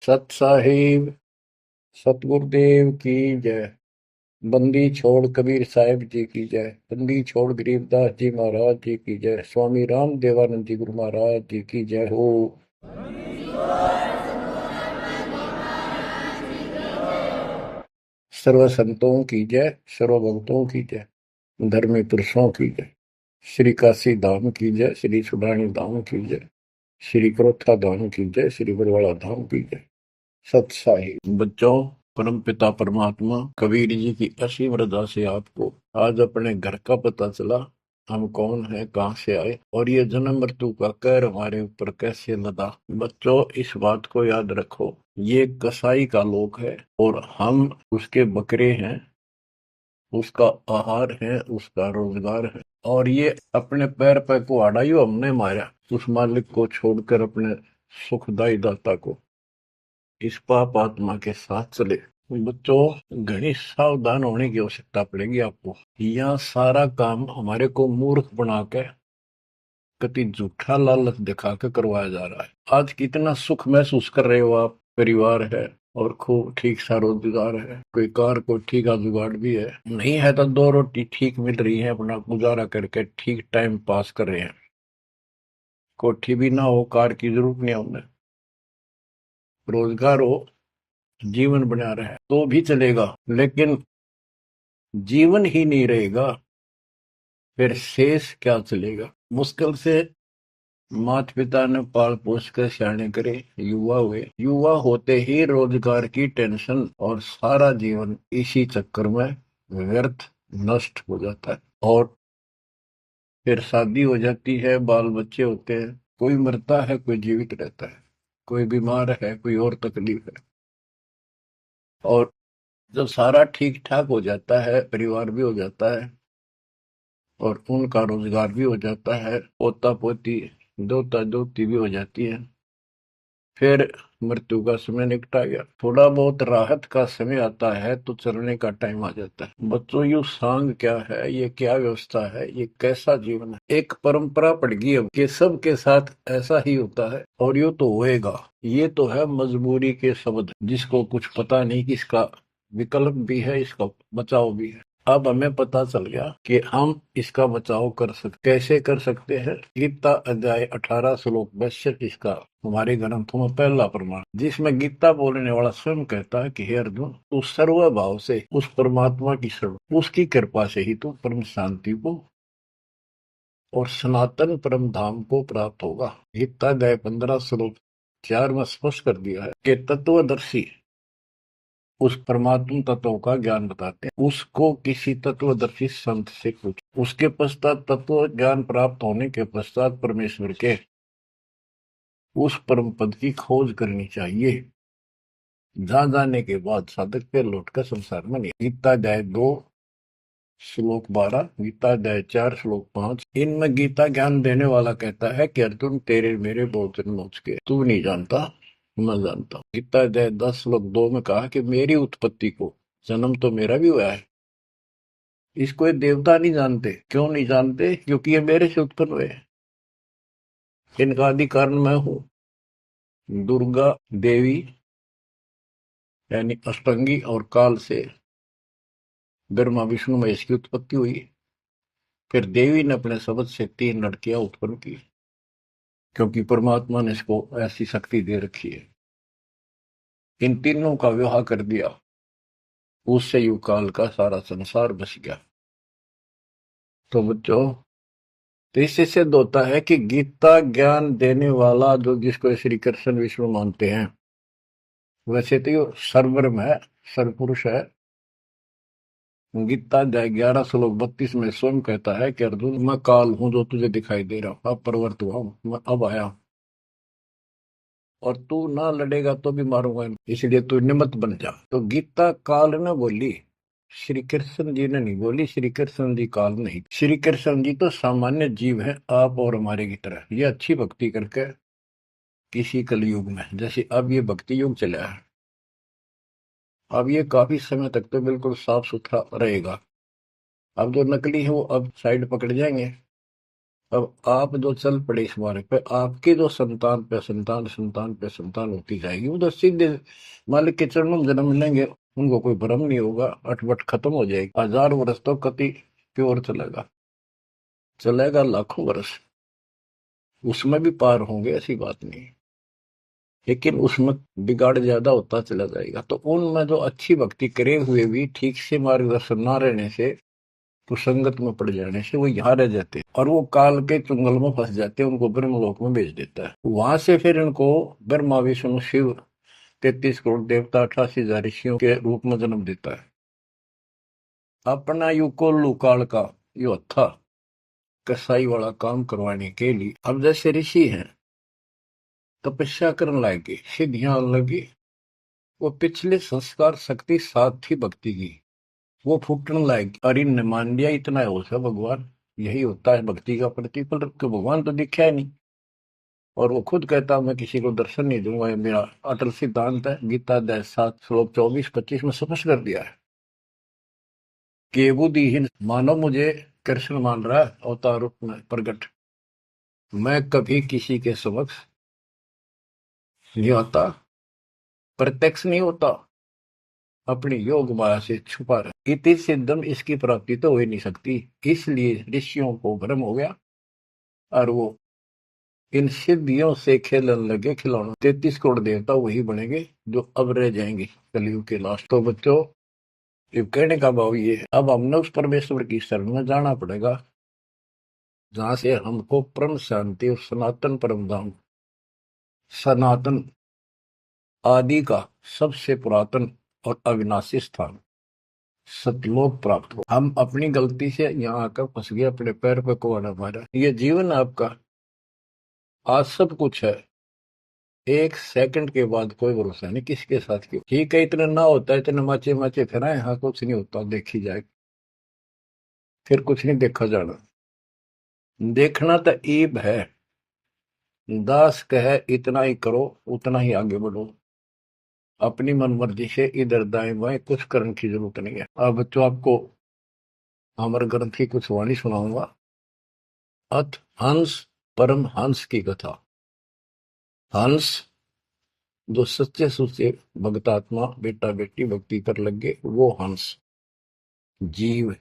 सत साहिब सतगुरुदेव की जय। बंदी छोड़ कबीर साहिब जी की जय। बंदी छोड़ गरीबदास जी महाराज जी की जय। स्वामी राम देवानंद जी गुरु महाराज जी की जय हो। सर्व संतों की जय, सर्व भक्तों की जय, धर्मी पुरुषों की जय। श्री काशी धाम की जय, श्री सुडानी धाम की जय, श्री क्रोथा धाम की जय, श्री बरवाड़ा धाम की जय। सत साहिब बच्चों, परम पिता परमात्मा कबीर जी की असीम रजा से आपको आज अपने घर का पता चला। हम कौन है, कहाँ से आए और ये जन्म मृत्यु का कहर हमारे ऊपर कैसे लदा। बच्चों, इस बात को याद रखो, ये कसाई का लोक है और हम उसके बकरे हैं, उसका आहार है, उसका रोजगार है। और ये अपने पैर पे कुहाड़ा ही हमने मारा, उस मालिक को छोड़कर अपने सुखदाई दाता को। इस पाप आत्मा के साथ चले। बच्चों, घनी सावधान होने की आवश्यकता पड़ेगी आपको। यहाँ सारा काम हमारे को मूर्ख बना के, कति झूठा लालच दिखा के करवाया जा रहा है। आज कितना सुख महसूस कर रहे हो आप, परिवार है और खूब ठीक सा रोजगार है, कोई कार को ठीक का जुगाड़ भी है, नहीं है तो दो रोटी ठीक मिल रही है, अपना गुजारा करके ठीक टाइम पास कर रहे हैं। कोठी भी ना हो, कार की जरूरत नहीं है उन्हें, रोजगार हो, जीवन बना रहे तो भी चलेगा। लेकिन जीवन ही नहीं रहेगा, फिर शेष क्या चलेगा। मुश्किल से माता पिता ने पाल पोस कर सियाने करे, युवा हुए, युवा होते ही रोजगार की टेंशन और सारा जीवन इसी चक्कर में व्यर्थ नष्ट हो जाता है। और फिर शादी हो जाती है, बाल बच्चे होते हैं, कोई मरता है, कोई जीवित रहता है, कोई बीमार है, कोई और तकलीफ है। और जब सारा ठीक ठाक हो जाता है, परिवार भी हो जाता है और उनका रोजगार भी हो जाता है, पोता पोती दोता दोती भी हो जाती है, फिर मृत्यु का समय निकटा गया। थोड़ा बहुत राहत का समय आता है तो चलने का टाइम आ जाता है। बच्चों, यू सांग क्या है, ये क्या व्यवस्था है, ये कैसा जीवन है। एक परंपरा पड़ गई अब कि सबके साथ ऐसा ही होता है और यो तो होएगा। ये तो है मजबूरी के शब्द, जिसको कुछ पता नहीं कि इसका विकल्प भी है, इसका बचाव भी है। अब हमें पता चल गया कि हम इसका बचाव कर सकते, कैसे कर सकते हैं। गीता अध्याय 18 श्लोक 62 इसका हमारे ग्रंथों में पहला प्रमाण, जिसमें गीता बोलने वाला स्वयं कहता है कि हे अर्जुन, तू सर्व भाव से उस परमात्मा की शरण, उसकी कृपा से ही तू परम शांति को और सनातन परम धाम को प्राप्त होगा। गीता अध्याय 15 श्लोक 4 में स्पष्ट कर दिया है कि तत्वदर्शी उस परमात्म तत्व का ज्ञान बताते हैं। उसको किसी तत्वदर्शी संत से पूछ, उसके पश्चात तत्व ज्ञान प्राप्त होने के पश्चात परमेश्वर के उस परम पद की खोज करनी चाहिए, जहां जाने के बाद साधक फिर लौटकर संसार में नहीं। गीता अध्याय 2 श्लोक 12, गीता अध्याय 4 श्लोक 5, इनमें गीता ज्ञान देने वाला कहता है कि अर्जुन, तेरे मेरे बहुत जन्म हो चुके, तू नहीं जानता, मैं जानता हूँ। गीता अध्याय 10 श्लोक 2 में कहा कि मेरी उत्पत्ति को जन्म तो मेरा भी हुआ है, इसको ये देवता नहीं जानते। क्यों नहीं जानते? क्योंकि ये मेरे से उत्पन्न हुए हैं, इनका आदि कारण मैं हूँ। दुर्गा देवी यानी अष्टंगी और काल से ब्रह्मा विष्णु महेश की उत्पत्ति हुई। फिर देवी ने अपने शब्द से 3 लड़कियां उत्पन्न की, क्योंकि परमात्मा ने इसको ऐसी शक्ति दे रखी है। इन तीनों का विवाह कर दिया, उससे युग काल का सारा संसार बस गया। तो बच्चों, तो इससे सिद्ध होता है कि गीता ज्ञान देने वाला जो, जिसको श्री कृष्ण विष्णु मानते हैं, वैसे तो ये सर्वब्रह्म है, सर्वपुरुष है। गीता अध्याय 11 श्लोक 32 में स्वयं कहता है कि अर्जुन, मैं काल हूं जो तुझे दिखाई दे रहा हूं, अब प्रवर्त हुआ हूं, मैं अब आया हूं, और तू ना लड़ेगा तो भी मारूंगा, इसलिए तू निमत बन जा। तो गीता काल ने बोली, श्री कृष्ण जी ने नहीं बोली। श्री कृष्ण जी काल नहीं, श्री कृष्ण जी तो सामान्य जीव है, आप और हमारे की तरह। ये अच्छी भक्ति करके किसी कलयुग में, जैसे अब ये भक्ति युग चला है, अब ये काफी समय तक तो बिल्कुल साफ सुथरा रहेगा। अब जो नकली है वो अब साइड पकड़ जाएंगे, अब आप जो चल पड़े इस मार्ग पे, आपकी जो संतान पे संतान संतान पे संतान होती जाएगी, वो तो सीधे मालिक के चरणों में जन्म लेंगे। उनको कोई भ्रम नहीं होगा, अटपट खत्म हो जाएगी। 1000 वर्ष तो कति प्योर चलेगा, चलेगा लाखों वर्ष, उसमें भी पार होंगे, ऐसी बात नहीं। लेकिन उसमें बिगाड़ ज्यादा होता चला जाएगा। तो उनमें जो अच्छी भक्ति करे हुए भी ठीक से मार्गदर्शन ना रहने से, कुसंगत में पड़ जाने से वो यहाँ रह जाते हैं और वो काल के चुंगल में फंस जाते हैं। उनको ब्रह्मलोक में भेज देता है। वहां से फिर इनको ब्रह्मा विष्णु शिव 33 करोड़ देवता 88,000 ऋषियों के रूप में जन्म देता है। अपना युकोल्लू काल का यो था कसाई वाला काम करवाने के लिए। अब जैसे ऋषि हैं, तपस्या करने लगे, सिद्धियां लगी, वो पिछले संस्कार शक्ति साथ थी भक्ति की, वो फूटने लायक। अरे ने मान लिया इतना हो सा भगवान, यही होता है भक्ति का प्रतिफल। तो भगवान तो दिखा है नहीं, और वो खुद कहता मैं किसी को दर्शन नहीं दूंगा, ये मेरा अटल सिद्धांत है। गीता अध्याय 7 श्लोक 24-25 में स्पष्ट कर दिया है कि बुद्धिहीन मानव मुझे कृष्ण मान रहा है अवतार रूप में प्रकट, मैं कभी किसी के समक्ष नहीं आता, प्रत्यक्ष नहीं होता, अपनी योग माया से छुपा रहे। इति सिद्धम, इसकी प्राप्ति तो हो ही नहीं सकती। इसलिए ऋषियों को भ्रम हो गया और वो इन सिद्धियों से खेलने लगे खिलौना। 33 करोड़ देवता वही बनेंगे जो अब रह जाएंगे कलयुग के लास्ट। तो बच्चों, ये कहने का भाव ये है, अब हमने उस परमेश्वर की शरण में जाना पड़ेगा जहां से हमको परम शांति और सनातन परम धाम, सनातन आदि का सबसे पुरातन और अविनाशी स्थान सतलोक प्राप्त हो। हम अपनी गलती से यहाँ आकर फंस गए, अपने पैर पे कुआना मारा। ये जीवन आपका आज सब कुछ है, 1 सेकंड के बाद कोई भरोसा नहीं किसके साथ क्यों। ठीक है, इतना ना होता है, इतने माचे माचे फिराए, हाँ कुछ नहीं होता, देखी जाए फिर कुछ नहीं देखा जाना। देखना तो ईब है, दास कहे इतना ही करो, उतना ही आगे बढ़ो, अपनी मन मर्जी से इधर दाएं बाएं कुछ करने की जरूरत नहीं है। अब बच्चों, आपको अमर ग्रंथ की कुछ वाणी सुनाऊंगा। अथ हंस परम हंस की कथा। हंस जो सच्चे सुच्चे भक्तात्मा बेटा बेटी भक्ति कर लगे, वो हंस जीव।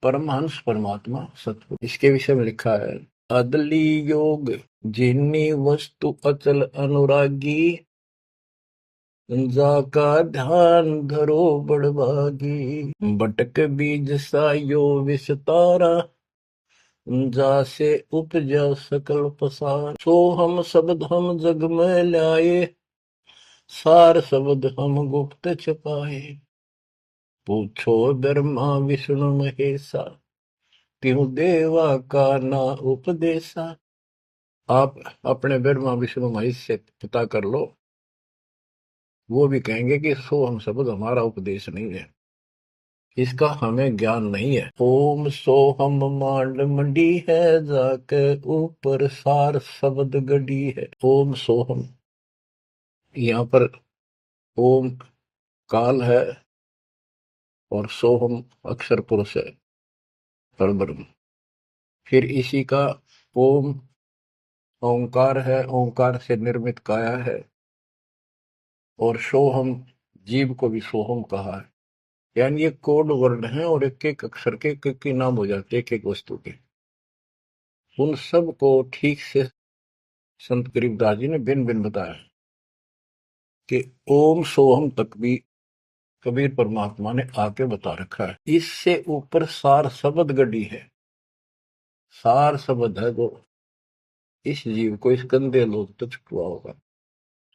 परमहंस परमात्मा सतगुरु, इसके विषय में लिखा है, अदली योग जिन्नी वस्तु अचल अनुरागी, जाका ध्यान धरो बड़भागी, बटक बीज सायो विस्तारा, जासे उपजा सकल पसार, सो हम शब्द हम जग में लाए, सार शब्द हम गुप्त छपाए, पूछो ब्रह्मा विष्णु महेशा, त्यों देवा का ना उपदेशा। आप अपने ब्रह्मा विष्णु महेश से पता कर लो, वो भी कहेंगे कि सो हम शब्द हमारा उपदेश नहीं है, इसका हमें ज्ञान नहीं है। ओम सोहम मांड मंडी है, जाके ऊपर सार शब्द गड़ी है। ओम सोहम, यहाँ पर ओम काल है और सोहम अक्षर पुरुष है, परब्रह्म। फिर इसी का ओम ओंकार है, ओंकार से निर्मित काया है, और सोहम जीव को भी सोहम कहा है। यानी ये कोड वर्ड हैं और एक एक अक्षर के एक नाम हो जाते हैं एक एक वस्तु के। उन सब को ठीक से संत गरीबदास जी ने भिन्न भिन्न बताया कि ओम सोहम तक भी कबीर परमात्मा ने आके बता रखा है। इससे ऊपर सार शब्द गढ़ी है, सार शब्द है जो इस जीव को इस गंदे लोक तक छुआ होगा,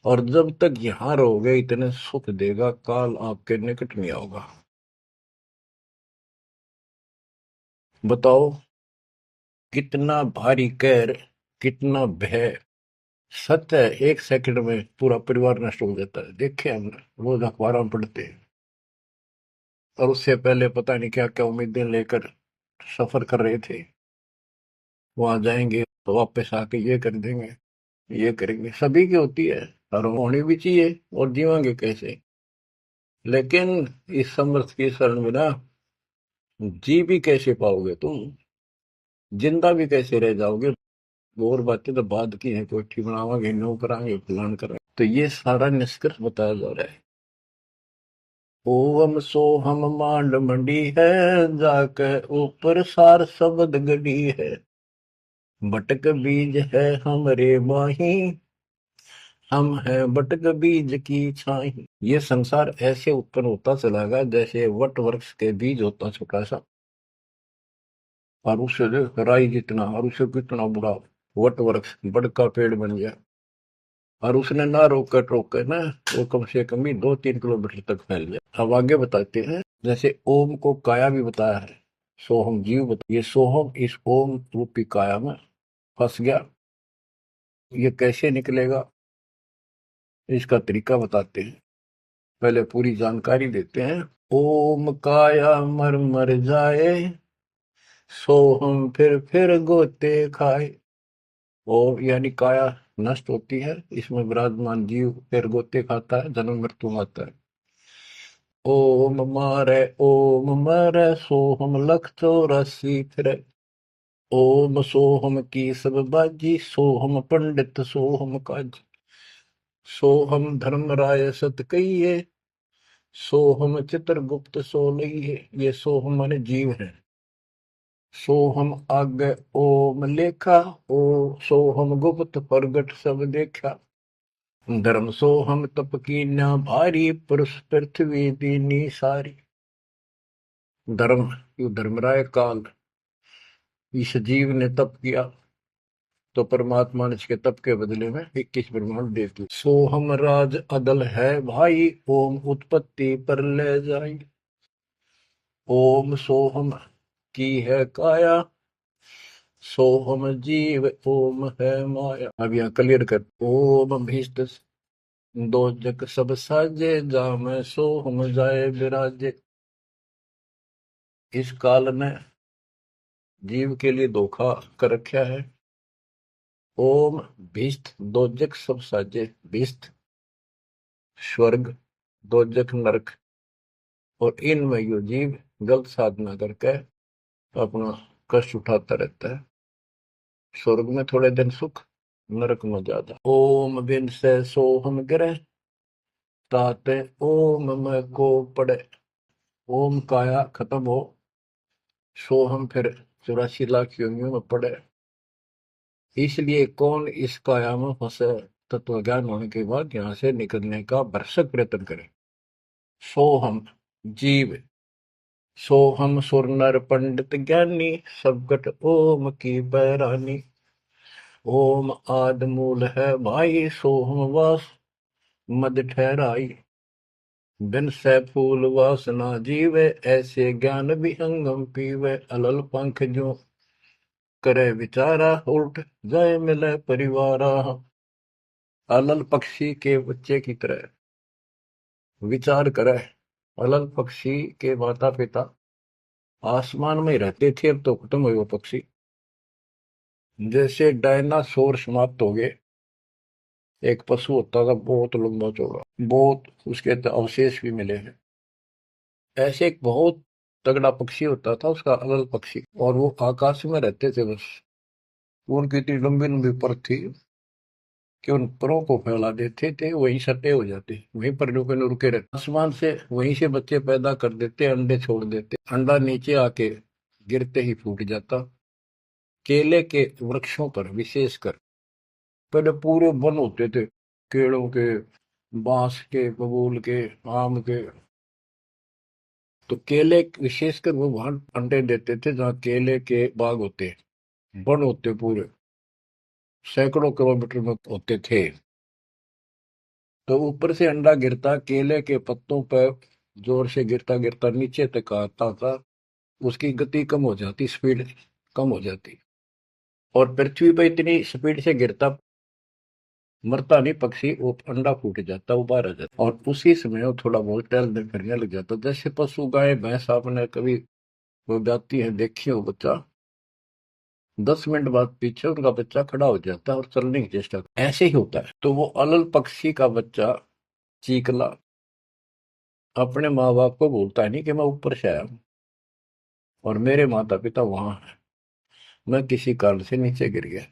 और जब तक यहाँ रहोगे इतने सुख देगा, काल आपके निकट नहीं आओगा। बताओ कितना भारी कहर, कितना भय। सत्य है, 1 सेकंड में पूरा परिवार नष्ट हो जाता है। देखे हमने, रोज अखबार में पढ़ते हैं। और उससे पहले पता नहीं क्या क्या उम्मीदें लेकर सफर कर रहे थे, वहां जाएंगे तो वापस आके ये कर देंगे, ये करेंगे। सभी की होती है और होनी भी चाहिए, और जीवांगे कैसे। लेकिन इस समर्थ की शरण में ना जी भी कैसे पाओगे तुम, जिंदा भी कैसे रह जाओगे। और बातें तो बाद की है, कोठी बनावांगे, नो करांगे, प्लान करांगे। तो ये सारा निष्कर्ष बताया जा रहा है। ओम सोहम मांड मंडी है, जाके ऊपर सार शब्द गड़ी है। बटक बीज है हमरे माही, हम है बटक बीज की छाही। ये संसार ऐसे उत्पन्न होता चला गया जैसे वट वृक्ष के बीज होता छोटा सा, और उससे राई जितना, और उससे कितना बड़ा वट वृक्ष बड़ का पेड़ बन गया। और उसने ना रोक कर टोक कर ना, वो कम से कम भी 2-3 किलोमीटर तक फैल गया। अब आगे बताते हैं। जैसे ओम को काया भी बताया है, सोहम जीव ये सोहम इस ओम रूपी काया में फंस गया। ये कैसे निकलेगा, इसका तरीका बताते हैं। पहले पूरी जानकारी देते हैं। ओम काया मर मर जाए, सोहम फिर गोते खाए। ओम यानी काया नष्ट होती है, इसमें विराजमान जीव फिर गोते खाता है, जन्म मृत्यु आता है। ओम मारे सोहम लख 84 फिरे। ओम सोहम की सब बाजी, सोहम पंडित सोहम काज। सोहम धर्म राय सत कहिए, सोहम चित्रगुप्त सो लइए। ये सोहम माने जीव है। सोहम आगे ओम लेखा, ओ सोहम गुप्त प्रगट सब देखा। धर्म सोहम तप की न भारी, पुरुष पृथ्वी दीनी सारी। धर्म धर्मराय काल, इस जीव ने तप किया तो परमात्मा ने इसके तप के बदले में 21 ब्रह्मांड दे दी। सोहम राज अदल है भाई, ओम उत्पत्ति पर ले जाई। ओम सोहम की है काया, सोहम जीव ओम है माया। अब यहाँ क्लियर कर। ओम भीष्ट दो जग सब साजे, जाम सोहम जाए विराजे। इस काल ने जीव के लिए धोखा कर रखा है। ओम भीष्ट दो जग सब साजे। भीष्ट स्वर्ग, दोजख नरक, और इनमें यो जीव गलत साधना करके अपना कष्ट उठाता रहता है। स्वर्ग में थोड़े दिन सुख, नरक में ज्यादा। ओम बिन से सोहम ग्रह, ताते ओम में को पड़े। ओम काया खत्म हो, सोहम फिर 84 लाख योनियों में पड़े। इसलिए कौन इस काया में फंसे, तत्व ज्ञान होने के बाद यहाँ से निकलने का भरसक प्रयत्न करे। सोहम जीव, सोहम सुर नर पंडित ज्ञानी, सबकट ओम की बैरानी। ओम आद मूल है भाई, सोहम वास मद ठहराई। बिन सै फूल वासना जीवे, ऐसे ज्ञान विहंगम पीवे। अलल पंख जो करे विचारा, उल्ट जाए मिले परिवारा। अलल पक्षी के बच्चे की तरह विचार करे। अलल पक्षी के माता पिता आसमान में रहते थे, अब तो खत्म हुए वो पक्षी। जैसे डायनासोर समाप्त हो गए। एक पशु होता था बहुत लंबा चौड़ा, बहुत उसके अवशेष भी मिले हैं। ऐसे एक बहुत तगड़ा पक्षी होता था, उसका अलल पक्षी, और वो आकाश में रहते थे बस। उनकी इतनी लंबी लंबी पर थी कि उन परों को फैला देते थे, वहीं सटे हो जाते, वहीं पर रुके न रुके रहते। आसमान से वहीं से बच्चे पैदा कर देते, अंडे छोड़ देते। अंडा नीचे आके गिरते ही फूट जाता। केले के वृक्षों पर विशेषकर पहले पूरे वन होते थे, केलों के, बांस के, बबूल के, आम के। तो केले विशेषकर वो वहां अंडे देते थे जहाँ केले के बाग होते, वन होते पूरे, सैकड़ों किलोमीटर में होते थे। तो ऊपर से अंडा गिरता, केले के पत्तों पर जोर से गिरता गिरता नीचे तक आता था। उसकी गति कम हो जाती, स्पीड कम हो जाती, और पृथ्वी पर इतनी स्पीड से गिरता, मरता नहीं पक्षी, वो अंडा फूट जाता, वो बाहर आ जाता, और उसी समय वो थोड़ा बहुत टहलने फिरने लग जाता। जैसे पशु गाय भैंस आपने कभी वो जाती है देखी हो, बच्चा 10 मिनट बाद पीछे उनका बच्चा खड़ा हो जाता है और चलने की चेष्टा करता है। ऐसे ही होता है। तो वो अलल पक्षी का बच्चा चीकला अपने माँ बाप को बोलता है नहीं कि मैं ऊपर से आया हूँ और मेरे माता पिता वहां है। मैं किसी कारण से नीचे गिर गया,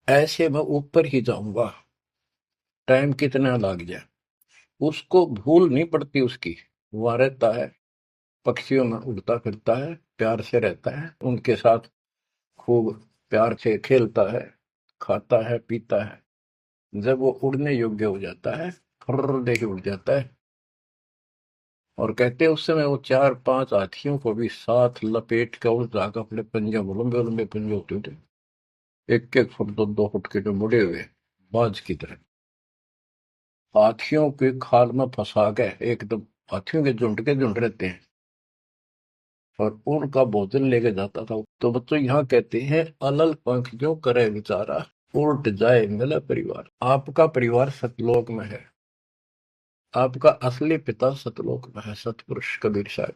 ऐसे मैं ऊपर ही जाऊंगा, टाइम कितना लग जाए। उसको भूल नहीं पड़ती उसकी, वहां रहता है, पक्षियों में उड़ता फिरता है, प्यार से रहता है, उनके साथ खूब प्यार से खेलता है, खाता है, पीता है। जब वो उड़ने योग्य हो जाता है, फर्र देके उड़ जाता है। और कहते हैं उस समय वो 4-5 हाथियों को भी साथ लपेट कर उड़ जाकर अपने पंजे में, लंबे लंबे पंजे होते थे, 1-1 फुट 2-2 फुट के, जो मुड़े हुए बाज की तरह, हाथियों के खाल में फंसा के एकदम, हाथियों के झुंड रहते हैं, और उनका भोजन लेके जाता था। तो बच्चों यहाँ कहते हैं, अलल पंख जो करे बेचारा, उल्ट जाए मिला परिवार। आपका परिवार सतलोक में है, आपका असली पिता सतलोक में है, सतपुरुष कबीर साहब,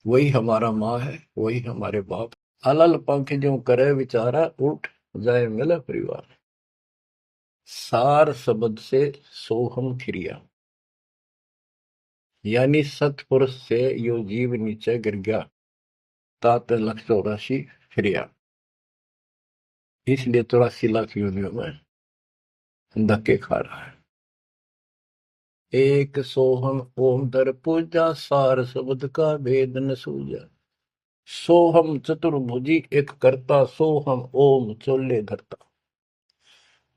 वही हमारा माँ है, वही हमारे बाप। अलल पंख जो करे बेचारा, उल्ट जाए मिला परिवार। सार शब्द से सोहम फिरिया, यानी सतपुरुष से यो जीव नीचे गिर गया, तात 184 फिरिया। इसलिए 84 लाख योनियों में धक्के खा रहा है। एक सोहम ओम दर पूजा, सार शब्द का भेद न सूझा। सोहम चतुर्भुजी एक करता, सोहम ओम चोले धरता।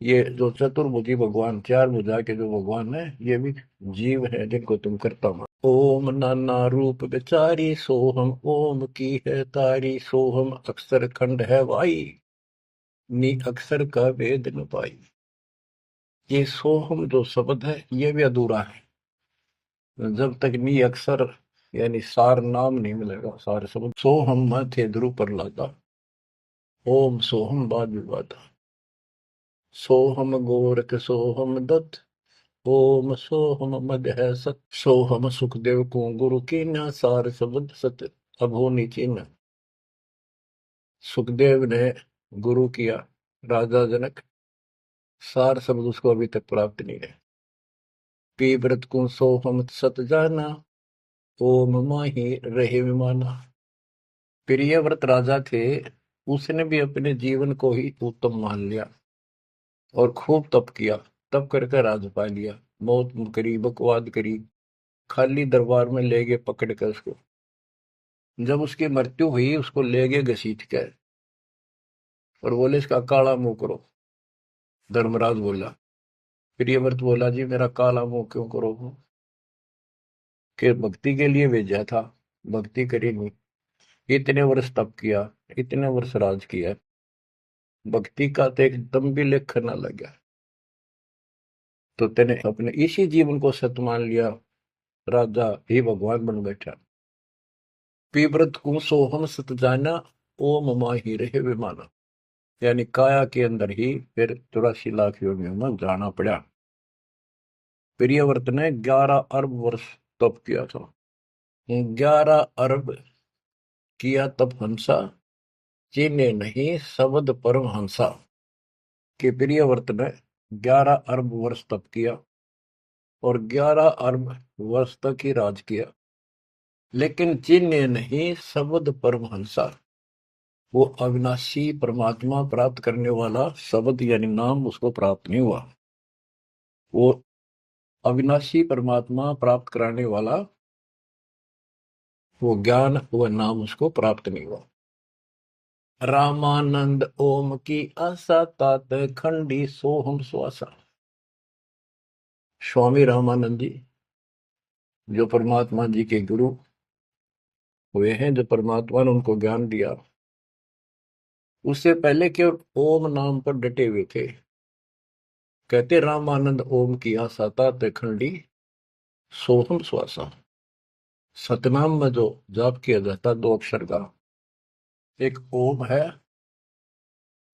ये जो चतुर्भुजी भगवान, 4 भुजा के जो भगवान है, ये भी जीव है जिनको तुम करता मान। ओम नाना रूप बेचारी, सोहम ओम की है तारी। सोहम अक्षर खंड है वाई, नी अक्षर का भेद न पाई। ये सोहम जो शब्द है, ये भी अधूरा है, जब तक नी अक्षर यानी सार नाम नहीं मिलेगा, सार शब्द। सोहम थे ध्रुव पर लादा, ओम सोहम बाद विवादा। सोहम गोरख सोहम दत्त, ओम सोहम मद है सत। सोहम सुखदेव को गुरु की न, सार शब्द सत अभो निचिन। सुखदेव ने गुरु किया राजा जनक, सार शब्द उसको अभी तक प्राप्त नहीं है। पी व्रत को सोहम सत जाना, ओम माही रहे विमाना। प्रियव्रत राजा थे, उसने भी अपने जीवन को ही उत्तम मान लिया और खूब तप किया। तप करके राज पा लिया, मौत करी, बकवाद करी, खाली दरबार में ले गए पकड़ कर उसको। जब उसकी मृत्यु हुई, उसको ले गए घसीट कर और बोले इसका काला मुंह करो। धर्मराज बोला, प्रियव्रत बोला, जी मेरा काला मुंह क्यों करो? कि भक्ति के लिए भेजा था, भक्ति करी नहीं, इतने वर्ष तप किया, इतने वर्ष राज किया, भक्ति का तो एकदम भी लेख करना लग गया, तो तेने अपने इसी जीवन को सत मान लिया, राजा ही भगवान बन बैठा। पीव्रत को सोहम सत जाना, ओम माही रहे विमाना। यानी काया के अंदर ही फिर 84 लाख योनियों में जाना पड़ा। प्रियव्रत ने 11 अरब वर्ष तप किया था। 11 अरब किया तप हंसा, चीने नहीं शब्द परम हंसा। कि प्रियव्रत ने 11 अरब वर्ष तप किया और 11 अरब वर्ष तक ही राज किया, लेकिन चिन्ह नहीं शब्द परमहंसा। वो अविनाशी परमात्मा प्राप्त करने वाला शब्द यानी नाम उसको प्राप्त नहीं हुआ। वो अविनाशी परमात्मा प्राप्त कराने वाला वो ज्ञान, वो नाम उसको प्राप्त नहीं हुआ। रामानंद ओम की आशा, तात खंडी सोहम श्वासा। स्वामी रामानंद जी जो परमात्मा जी के गुरु हुए हैं, जो परमात्मा ने उनको ज्ञान दिया, उससे पहले केवल ओम नाम पर डटे हुए थे। कहते रामानंद ओम की आशा, तात खंडी सोहम श्वासा। सतनाम में जो जाप किया जाता 2 अक्षर का, एक ओम है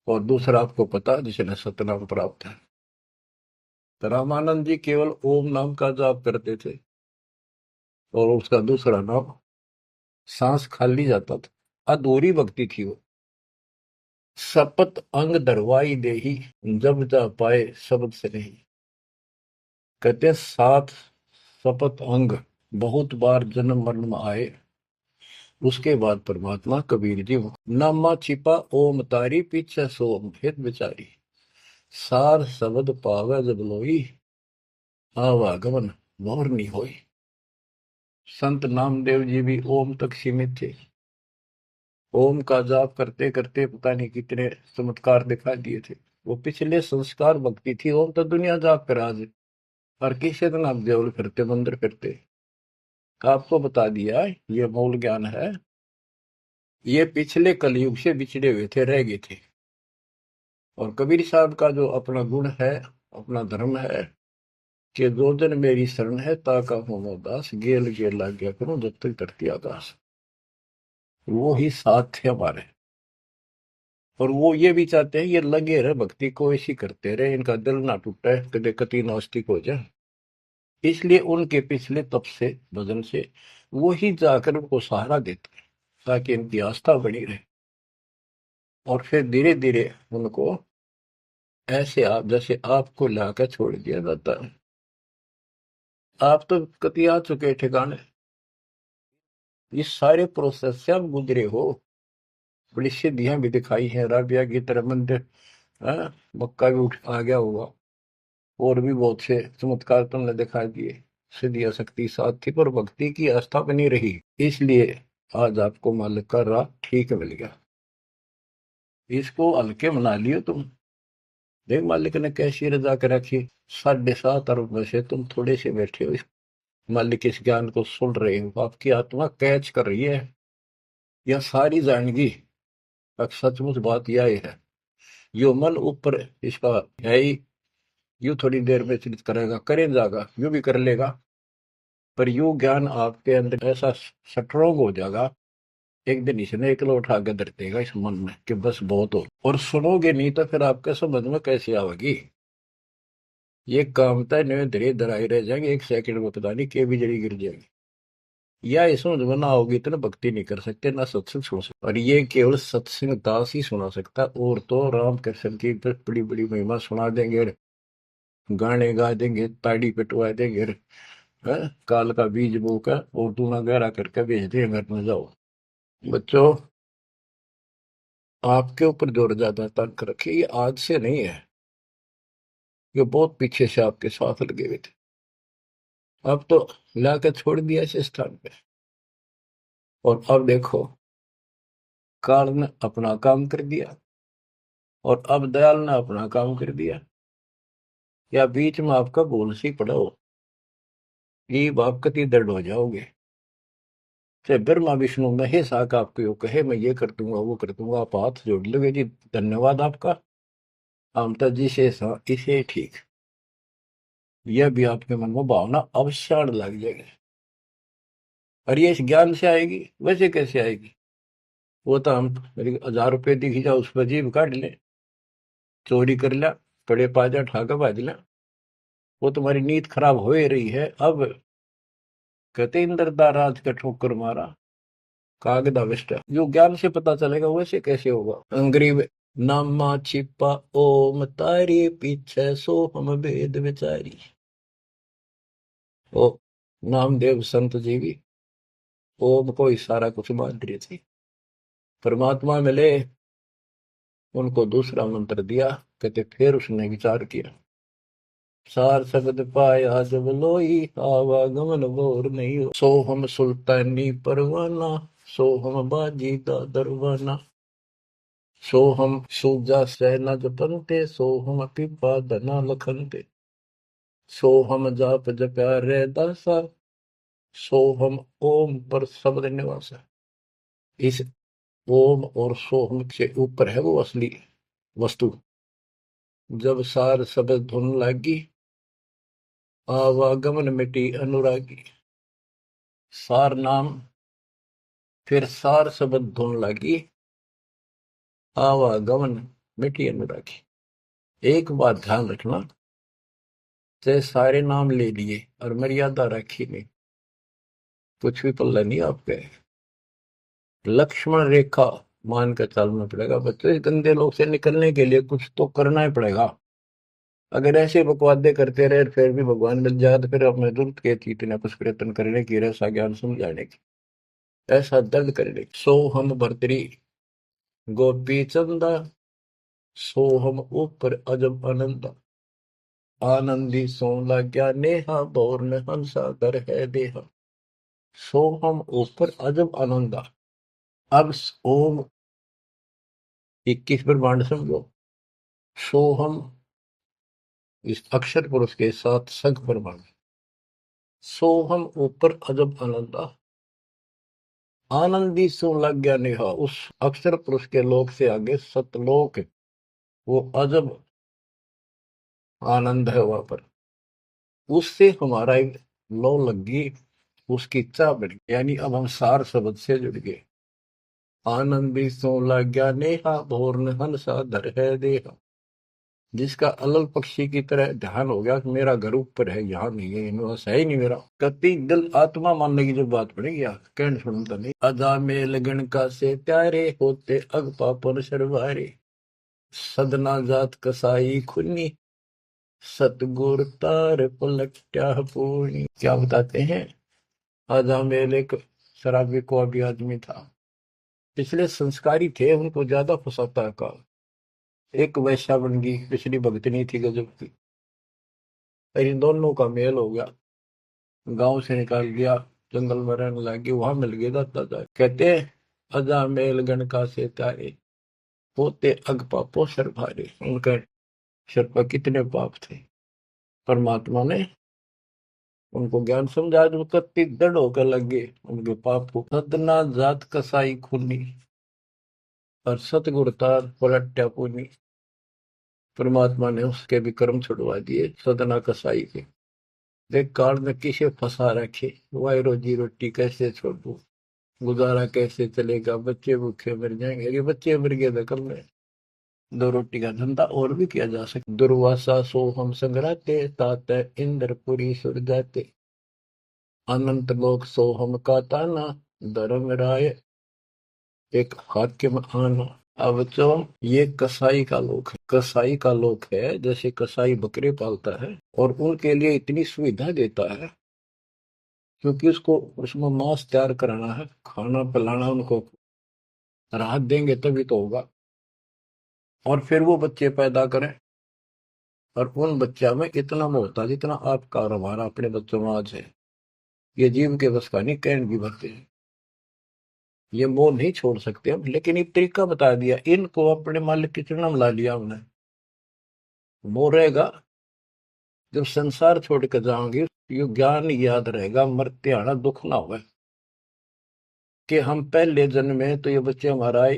और दूसरा आपको पता जिसने सतनाम प्राप्त है। तो रामानंद जी केवल ओम नाम का जाप करते थे और उसका दूसरा नाम, सांस खाली जाता था, अधूरी भक्ति थी वो। शपथ अंग दरवाई देही, जब जा पाए शब्द से नहीं। कहते 7 शपथ अंग बहुत बार जन्म मरण में आए, उसके बाद परमात्मा कबीर जी नामा छिपा ओम तारी पीछे सोम हित विचारी सार शब्द पावे जब लोई आवागमन मोर नहीं होई। संत नामदेव जी भी ओम तक सीमित थे। ओम का जाप करते करते पता नहीं कितने चमत्कार दिखा दिए थे। वो पिछले संस्कार भक्ति थी। ओम तो दुनिया जाप कर आज और किसी दिन आप देवल करते मंदिर करते। आपको बता दिया ये मूल ज्ञान है। ये पिछले कलयुग से बिछड़े हुए थे, रह गए थे। और कबीर साहब का जो अपना गुण है, अपना धर्म है कि दो दिन मेरी शरण है ताका हो दास गेल गेल लाग गया करूं जब तक धरती आकाश। वो ही साथ थे हमारे। और वो ये भी चाहते हैं ये लगे रहे भक्ति को ऐसी करते रहे, इनका दिल ना टूटे कदे कति नास्तिक हो जाए। इसलिए उनके पिछले तप से भजन से वो ही जाकर उनको सहारा देते हैं ताकि इनकी आस्था बनी रहे। और फिर धीरे धीरे उनको ऐसे आप जैसे आपको लाकर छोड़ दिया जाता है। आप तो कति आ चुके ठिकाने, ये सारे प्रोसेस से आप गुजरे हो। बड़ी सिद्धियां भी दिखाई हैं, राबिया की तरह मंदिर, हाँ, मक्का भी उठ आ गया होगा। और भी बहुत से चमत्कार तुमने दिखा दिए। सिद्धियां शक्ति साथ थी पर भक्ति की आस्था बनी रही, इसलिए आज आपको मालिक का राह ठीक मिल गया। इसको हल्के मना लियो तुम। देख मालिक ने कैसी रजा कर रखी। 7.5 अरब में से तुम थोड़े से बैठे हो, मालिक इस ज्ञान को सुन रहे हो, आपकी आत्मा कैच कर रही है। यह सारी जानगी अब सचमुच बात यह है। यो मन ऊपर इसका है ही, यू थोड़ी देर में चिंतित करेगा, करें जाएगा, यू भी कर लेगा। पर यू ज्ञान आपके अंदर ऐसा स्ट्रोंग हो जाएगा, एक दिन इसने एक उठा के धर देगा इस मन में कि बस बहुत हो। और सुनोगे नहीं तो फिर आपके समझ में कैसे आवेगी। ये कामता नहीं धीरे धराई रह जाएंगे, एक सेकंड में पता नहीं के भी जड़ी गिर जाएगी। या इसमें समझ में ना होगी इतना भक्ति नहीं कर सकते, ना सत्संग सुन सकते। और ये केवल सत्संग दास ही सुना सकता। और तो राम कृष्ण की बड़ी बड़ी महिमा सुना देंगे, गाने गा देंगे, ताड़ी पिटवा देंगे, काल का बीज बोकर और दूना गहरा करके भेज देंगे घर में जाओ। बच्चों, आपके ऊपर जोर ज्यादा तंग रखिए, ये आज से नहीं है, ये बहुत पीछे से आपके साथ लगे हुए थे। अब तो लाकर छोड़ दिया इस स्थान पे। और अब देखो काल ने अपना काम कर दिया और अब दयाल ने अपना काम कर दिया। या बीच में आपका भूल सी पड़ा हो, ये आप कति दर्द हो जाओगे। चाहे ब्रह्मा विष्णु महेश आका आपको कहे मैं ये कर दूंगा वो कर दूंगा, आप हाथ जोड़ लोगे जी धन्यवाद आपका, आमता जी से इसे ठीक। यह भी आपके मन में भावना अवश्य लग जाएगी। और ये इस ज्ञान से आएगी, वैसे कैसे आएगी। वो तो हम 1000 रुपये दिख जाओ उस पर जीव काट ले, चोरी कर लिया, पड़े पाजा ठाका बाज लिया, वो तुम्हारी नीयत खराब हो ही रही है। अब कहते इंद्र दा राज का ठोकर मारा कागदा विष्ट, जो ज्ञान से पता चलेगा वैसे कैसे होगा। अंग्रेज नामा छिपा ओम तारी पीछे सो हम भेद विचारी। ओ नामदेव संत जी भी ओम को ही सारा कुछ मान रही थी। परमात्मा मिले, उनको दूसरा मंत्र दिया, कहते फिर उसने विचार किया। सार शब्द पाया जब लोई आवागमन बोर नहीं हो। सो हम सुल्तानी परवाना, सो हम बाजी दा दरवाना, सो हम सूजा सहना जपनते, सो हम पिपा धना लखनते, सो हम जाप जप्या रे दासा, सो हम ओम पर शब्द निवासा। इस ओम और सोहम से ऊपर है वो असली वस्तु। जब सार शब्द धुन लागी आवागमन मिटी अनुरागी। सार नाम फिर सार शब्द धुन लागी आवागमन मिटी अनुरागी। एक बात ध्यान रखना, चाहे सारे नाम ले लिए और मर्यादा रखी नहीं, कुछ भी पल्ला नहीं आपके। लक्ष्मण रेखा मान कर चलना पड़ेगा बच्चों। इस गंदे लोग से निकलने के लिए कुछ तो करना ही पड़ेगा। अगर ऐसे बकवादे करते रहे फिर भी भगवान मिल जाए तो फिर हमें जरूरत क्या थी इतना कुछ प्रयत्न करने की, रसा ज्ञान समझाने की। ऐसा दर्द कर ले। सो हम भरतरी गोपी चंदा, सो हम ऊपर अजब आनंदा, आनंदी सो लाग्या नेहा, बोर में हंसा कर है देहा। सो हम ऊपर अजब आनंदा। अब ओम 21 ब्रह्मांड समझो। सो हम इस अक्षर पुरुष के साथ संख ब्रह्मांड। सो हम ऊपर अजब आनंदा, आनंदी सो लग गया नेहा। उस अक्षर पुरुष के लोक से आगे सतलोक, वो अजब आनंद है वहां पर। उससे हमारा एक लो लग गई, उसकी चाह बढ़ गई। यानी अब हम सार शब्द से जुड़ गए। आनंदी सो लग गया नेहा, भोर न हंसा धर है देहा। जिसका अलल पक्षी की तरह ध्यान हो गया कि मेरा घर ऊपर है, यहाँ नहीं है, यूनिवर्स है ही नहीं मेरा। कति दिल आत्मा मानने की जो बात पड़ेगी यार, कहने सुनता नहीं। अदा में लगन का से प्यारे, होते अग पापन शर्वारे। सदना जात कसाई खुन्नी, सतगुर तार पलट्या पूर्णी। क्या बताते हैं? आजा मेल एक शराबी को अभी आदमी था, पिछले संस्कारी थे, उनको ज्यादा फंसाता का। एक वैश्या बन गई, पिछली भगतनी थी गजब की। इन दोनों का मेल हो गया, गांव से निकाल दिया, जंगल में रहने लगे, वहां मिल गया दादा। कहते अजा मेल गण का से तारे, होते अग पापो सर भारे। उनका सर पर कितने पाप थे, परमात्मा ने उनको ज्ञान समझा, जो कत्ती दृढ़ होकर लगे उनके पाप को। सदना जात कसाई खूनी, और सतगुर तार पलट्या पुनी। परमात्मा ने उसके भी कर्म छुड़वा दिए सदना कसाई के। देख काल में किसे फंसा रखे, वाई रोजी रोटी कैसे छोड़ू, गुजारा कैसे चलेगा, बच्चे भूखे मर जाएंगे। ये बच्चे मर गए तो कल में दो रोटी का धंधा और भी किया जा सकता। दुर्वासा सो हम संग्राते, तात इंद्रपुरी सुर जाते। अनंत लोक सो हम का ताना, धर्म राय एक हाकिम आना। अब तो ये कसाई का लोक है, कसाई का लोक है। जैसे कसाई बकरे पालता है और उनके लिए इतनी सुविधा देता है, क्योंकि उसको उसमें मांस तैयार कराना है, खाना पिलाना, उनको राहत देंगे तभी तो होगा। और फिर वो बच्चे पैदा करें, और उन बच्चा में इतना मोह होता जितना आपका और हमारा अपने बच्चों में आज है। ये जीव के बस का नहीं, कैन भी भरते हैं। ये मोह नहीं छोड़ सकते हम, लेकिन एक तरीका बता दिया, इनको अपने मालिक की चरणों में ला लिया हमने। मोह रहेगा, जब संसार छोड़ कर जाओगे, ये ज्ञान याद रहेगा, मरते आना दुख ना होगा कि हम पहले जन्म में तो ये बच्चे हमारा आए,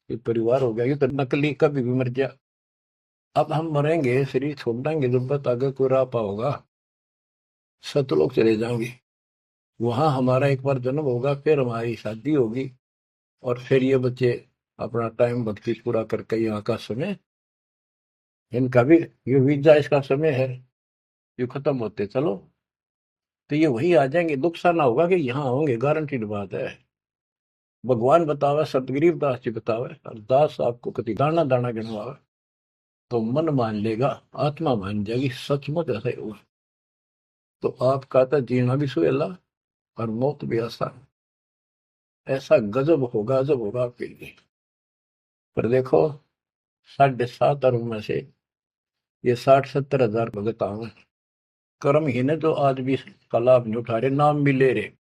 ये परिवार हो गया, ये तो नकली कभी भी मर गया। अब हम मरेंगे, शरीर छोड़ देंगे, जब तक आगे कोई राह पाओगा, सतलोक चले जाएंगे। वहां हमारा एक बार जन्म होगा, फिर हमारी शादी होगी, और फिर ये बच्चे अपना टाइम भक्ति पूरा करके यहाँ का समय, इनका भी ये वीजा इसका समय है, ये खत्म होते चलो तो ये वही आ जाएंगे। दुख सा ना होगा कि यहाँ होंगे, गारंटीड बात है। भगवान बतावे, सतगरीब दास जी बतावे, और दास आपको कभी दाना दाना गिनवावे तो मन मान लेगा, आत्मा मान जाएगी, सचमुच ऐसा ही होगा। तो आपका तो जीना भी सुहेला और मौत भी आसान। ऐसा गजब होगा, अजब होगा आपके लिए। पर देखो, 7.5 अरब में से ये 60-70 हजार भगत आवे, कर्म ही ने जो आज भी इसका लाभ नहीं उठा रहे, नाम भी ले रहे,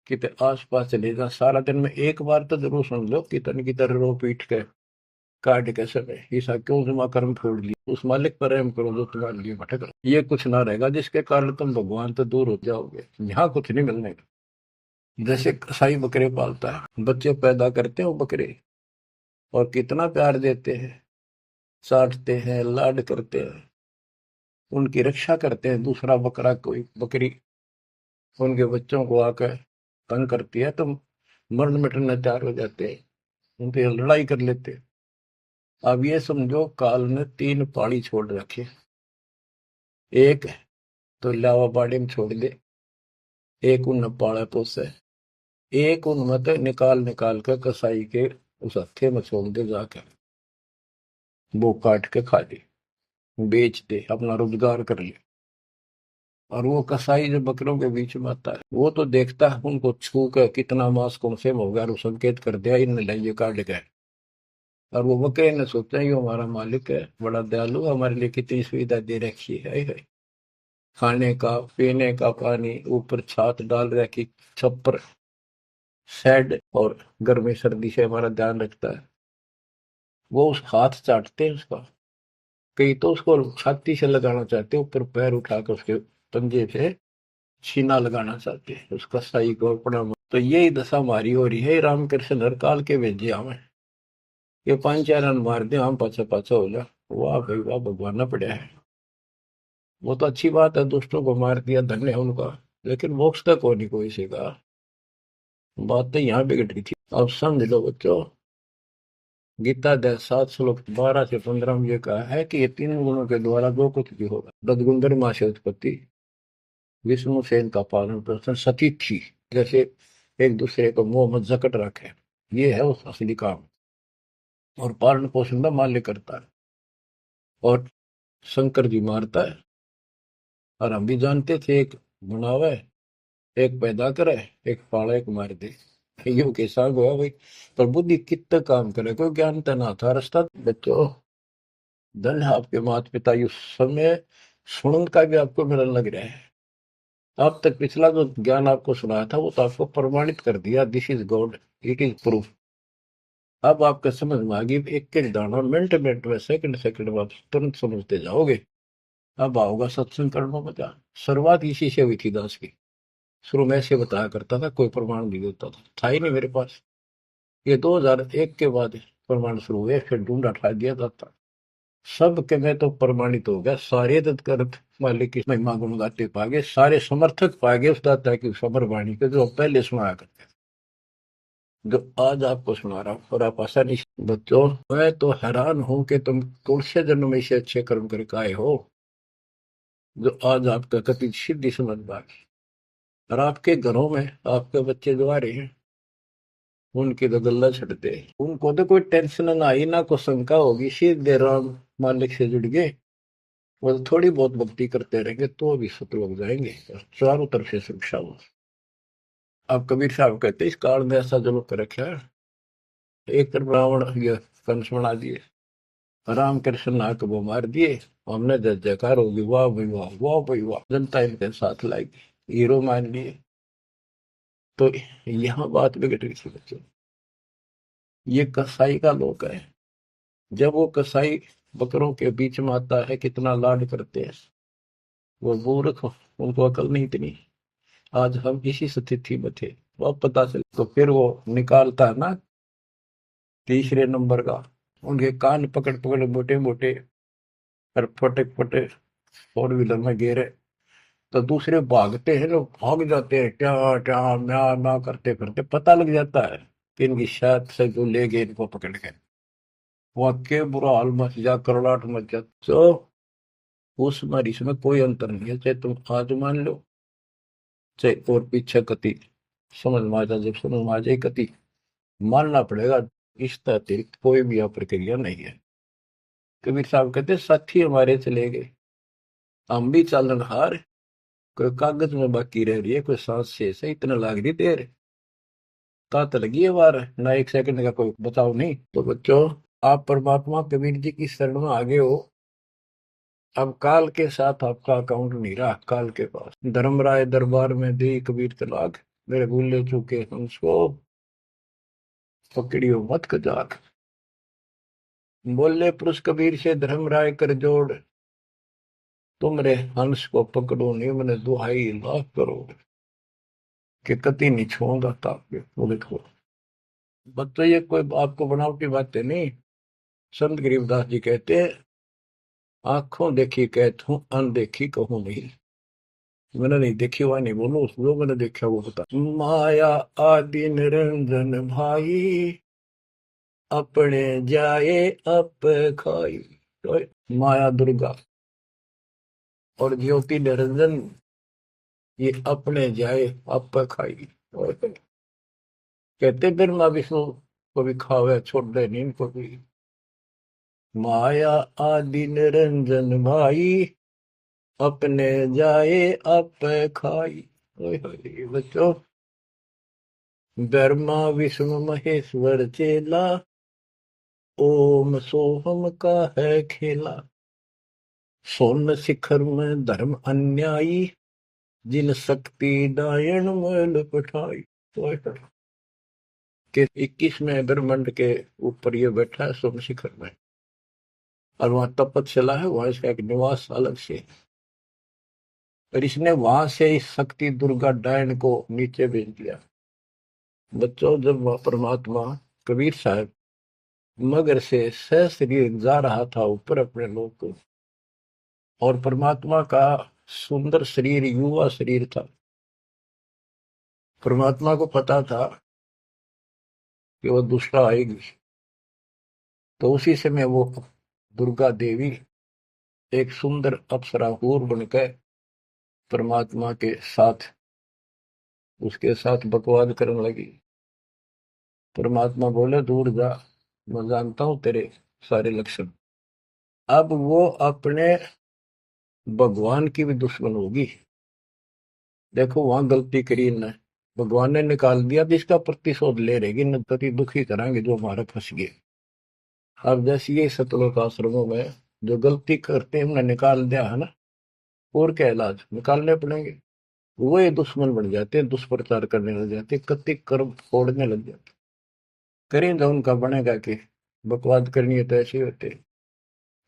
कितने आस पास चले जा, सारा दिन में एक बार तो जरूर सुन लो कितन की तरह रो पीट के काट के समय ईसा क्यों जमा कर्म छोड़ लिया। उस मालिक पर रहम करो जो तुम्हारे लिए भटक रहा। ये कुछ ना रहेगा जिसके कारण तुम भगवान से दूर हो जाओगे, यहाँ कुछ नहीं मिलने का। जैसे कसाई बकरे पालता है, बच्चे पैदा करते हैं वो बकरे, और कितना प्यार देते हैं, चाटते हैं, लाड करते हैं, उनकी रक्षा करते हैं। दूसरा बकरा कोई बकरी उनके बच्चों को आकर तंग करती है तो मरण मिटने तैयार हो जाते हैं, उनसे लड़ाई कर लेते हैं। अब ये समझो, काल ने 3 पाड़ी छोड़ रखे, एक तो लावा बाड़ी में छोड़ दे, एक उन पाड़ा पोसे, एक उन मत निकाल निकाल कर कसाई के उस हत्थे में छोड़ दे, जाकर वो काट के खा ले, बेच दे, अपना रोजगार कर ले। और वो कसाई जो बकरों के बीच में आता है वो तो देखता है उनको छू कर कितना मांस कौन से हो गया और वो संकेत कर दिया इन लाइए काट गए। और वो बकरे ने सोचा ये हमारा मालिक है बड़ा दयालु हमारे लिए कितनी सुविधा दे रखी है। खाने का पीने का पानी ऊपर छात डाल रखी छप्पर शेड और गर्मी सर्दी से हमारा ध्यान रखता है। वो उस हाथ चाटते हैं उसका। कई तो उसको छाती से लगाना चाहते हैं ऊपर पैर उठाकर उसके पंजे से छीना लगाना चाहते हैं उसका सही को अपना। तो यही दशा हमारी हो रही है रामकृष्ण हर काल के भेजे हमें ये पांच चार रन मार दे हम पाछा पाछा हो जा। वाह भाई वाह भगवान ना पड़ा है। वो तो अच्छी बात है दुष्टों को मार दिया धन्य है उनका। लेकिन मोक्ष तक हो नहीं कोई सी का। बात तो यहाँ बिगड़ रही थी। अब समझ लो बच्चों गीता अध्याय 7 श्लोक 12 से 15 में ये कहा है कि ये तीन गुणों के द्वारा जो कुछ भी होगा तदगुंदर माँ से उत्पत्ति विष्णु से इनका पालन पोषण सती थी जैसे एक दूसरे को मुंह में जकट रखे। ये है उस असली काम। और पालन पोषण का माल्य करता है और शंकर जी मारता है। और हम भी जानते थे एक बनावे एक पैदा करे एक पाले एक मार दे। यूं के साग हुआ भाई। पर बुद्धि कितना काम करे कोई ज्ञान तो ना था रास्ता बच्चों। धन है आपके माता पिता उस समय सुनन का भी आपको मिलन लग रहा है। अब तक पिछला जो ज्ञान आपको सुनाया था वो तो आपको प्रमाणित कर दिया this is God it is proof. अब आपका समझ में आ गई एक एक दाना मिनट मिनट में सेकंड सेकंड में आप तुरंत समझते जाओगे। अब आओगा सत्संग करना मजा। शुरुआत इसी से हुई थी दास की। शुरू में ऐसे बताया करता था कोई प्रमाण नहीं देता था ही नहीं मेरे पास। ये 2001 के बाद प्रमाण शुरू हुए फिर ढूंढा ठा दिया जाता सब के में तो प्रमाणित हो गया सारे तत्कर्त मालिक की महिमा गुण गाते पागे सारे समर्थक पागे उस दाता की समर वाणी के जो पहले सुनाया करते थे जो आज आपको सुना रहा हूँ। और आप आसानी से बच्चों मैं तो हैरान हूं कि तुम तुलसे जन्म में से अच्छे कर्म करके आए हो जो आज आपका कति सिद्धि समझ पाए। और आपके घरों में आपके बच्चे जो आ रहे हैं उनकी तो गल्ला छड़ते उनको तो कोई टेंशन ना आई ना कोई शंका होगी सीधे राम मालिक से जुड़ गए। वो थोड़ी बहुत भक्ति करते रहेंगे तो भी शत्रु लग जाएंगे। चारों तरफ से सुरक्षा हो। अब कबीर साहब कहते इस काल में ऐसा जो कर रखा है एक तरफ रावण ये कंस बना दिए राम कृष्ण नाक वो मार दिए। हमने जय जयकार होगी वाह भाई वाह वाह भाई वाह जनता इनके साथ लाएगी हीरो मान लिए। तो यहाँ बात बिगड़ रही थी बच्चों। ये कसाई का लोक है। जब वो कसाई बकरों के बीच में आता है कितना लाड करते हैं वो मूर्ख उनको अकल नहीं इतनी। आज हम इसी स्थिति में थे वो अब पता चले तो फिर वो निकालता है ना तीसरे नंबर का उनके कान पकड़ पकड़ मोटे मोटे और फटे फटे फोर व्हीलर में गिरे। तो दूसरे भागते हैं लोग भाग जाते हैं क्या क्या म्या म्या करते करते पता लग जाता है कि इनकी शायद से जो ले गए इनको पकड़ के। वाक्य बुरा हाल मच जा करड़ाट मच जा। तो उस और इसमें कोई अंतर नहीं है चाहे तुम आज मान लो चाहे और पीछे कति समझ में आ जाए जब समझ में आ जाए कति मानना पड़ेगा। इसका अतिरिक्त कोई भी यहाँ प्रक्रिया नहीं है। कबीर साहब कहते साथी हमारे चले गए हम भी चालन हार कोई कागज में बाकी रह रही है कोई सांस शेष है इतना लाग रही देर तात लगी है वार ना एक सेकंड का कोई बचाव नहीं। तो बच्चों आप परमात्मा कबीर जी की शरण में आगे हो। अब काल के साथ आपका अकाउंट नहीं रहा काल के पास। धर्मराय दरबार में दी कबीर तलाक मेरे भूले चूके हमको पकड़ियो मत कजाक। बोले पुरुष कबीर से धर्मराय कर जोड़ तुम रे हंस को पकड़ो निम्न दुहाई लाख करोड़ कि कति नहीं छोड़ता ताप वो देखो। बच्चों ये कोई आपको बनावटी बातें नहीं। संत गरीबदास जी कहते हैं आंखों देखी कहता हूँ अनदेखी कहूँ नहीं। मैंने नहीं देखी हुआ नहीं बोलो जो मैंने देखा वो बता। माया आदि निरंजन भाई अपने जाए अप खाई। तो माया दुर्गा और ज्योति निरंजन ये अपने जाए अप खाई। और कहते ब्रह्मा विष्णु को भी खावे छोड़ दे नहीं इनको भी। माया आदि निरंजन भाई अपने जाए आप खाई। ओए होए बच्चों, ब्रह्मा विष्णु महेश्वर चेला, ओम सोहम का है खेला। सोन शिखर में धर्म अन्यायी, जिन शक्ति डायन मैल पठाई। ओए होए, के 21वें ब्रह्मांड के ऊपर ये बैठा है सोम शिखर में, और वहां तपस्या है, वहां इसका एक निवास अलग से। और इसने वहां से इस शक्ति दुर्गा डायन को नीचे भेज दिया। बच्चों, जब वह परमात्मा कबीर साहब मगर से सशरीर जा रहा था ऊपर अपने लोक को, और परमात्मा का सुंदर शरीर युवा शरीर था, परमात्मा को पता था कि वह दुष्टा आएगी, तो उसी समय वो दुर्गा देवी एक सुंदर अप्सरा हूर बनकर परमात्मा के साथ उसके साथ बकवाद करने लगी। परमात्मा बोले, दूर जा, मैं जानता हूं तेरे सारे लक्षण। अब वो अपने भगवान की भी दुश्मन होगी। देखो वहां गलती करी न, भगवान ने निकाल दिया तो इसका प्रतिशोध ले रहेगी, न तो दुखी करांगे जो हमारे फंस गए। अब जैसे ये सतलोक आश्रमों में जो गलती करते हैं हमने निकाल दिया है ना, और क्या इलाज निकालने पड़ेंगे। वो ये दुश्मन बन जाते हैं, दुष्प्रचार करने लग जाते हैं, कति कर्म फोड़ने लग जाते। करें तो उनका बनेगा कि बकवाद करनी है तो ऐसे होते।